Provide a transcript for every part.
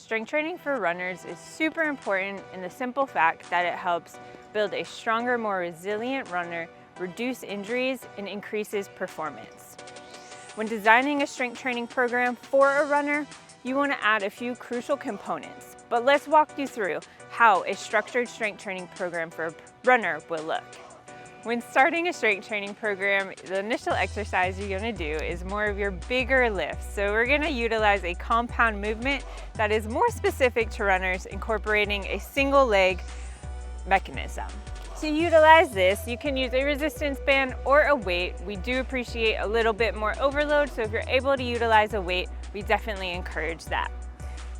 Strength training for runners is super important in the simple fact that it helps build a stronger, more resilient runner, reduce injuries, and increases performance. When designing a strength training program for a runner, you want to add a few crucial components, but let's walk you through how a structured strength training program for a runner will look. When starting a strength training program, the initial exercise you're going to do is more of your bigger lifts. So we're going to utilize a compound movement that is more specific to runners, incorporating a single leg mechanism. To utilize this, you can use a resistance band or a weight. We do appreciate a little bit more overload, so if you're able to utilize a weight, we definitely encourage that.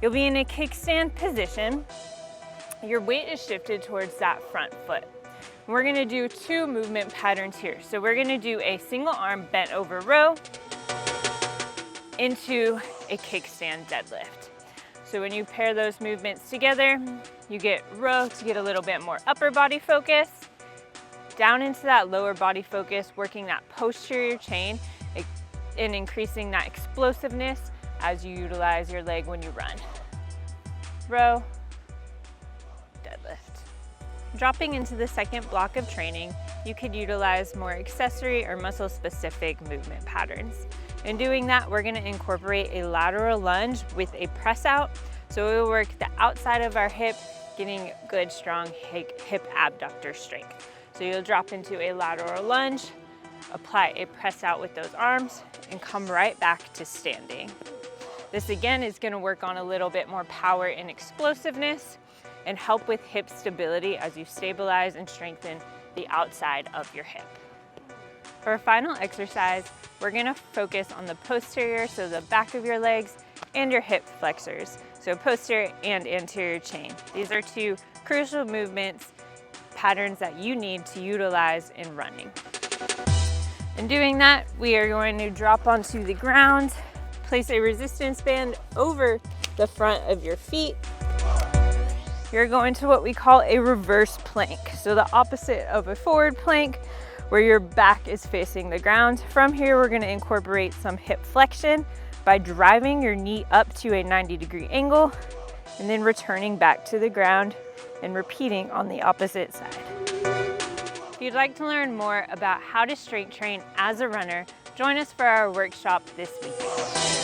You'll be in a kickstand position. Your weight is shifted towards that front foot. We're gonna do two movement patterns here. So we're gonna do a single arm bent over row into a kickstand deadlift. So when you pair those movements together, you get row to get a little bit more upper body focus, down into that lower body focus, working that posterior chain and increasing that explosiveness as you utilize your leg when you run. Row, deadlift. Dropping into the second block of training, you could utilize more accessory or muscle-specific movement patterns. In doing that, we're gonna incorporate a lateral lunge with a press out. So we will work the outside of our hip, getting good, strong hip abductor strength. So you'll drop into a lateral lunge, apply a press out with those arms, and come right back to standing. This again is gonna work on a little bit more power and explosiveness, and help with hip stability as you stabilize and strengthen the outside of your hip. For our final exercise, we're gonna focus on the posterior, so the back of your legs and your hip flexors. So posterior and anterior chain. These are two crucial movements, patterns that you need to utilize in running. In doing that, we are going to drop onto the ground, place a resistance band over the front of your feet. You're going to what we call a reverse plank. So the opposite of a forward plank where your back is facing the ground. From here, we're gonna incorporate some hip flexion by driving your knee up to a 90-degree angle and then returning back to the ground and repeating on the opposite side. If you'd like to learn more about how to strength train as a runner, join us for our workshop this week.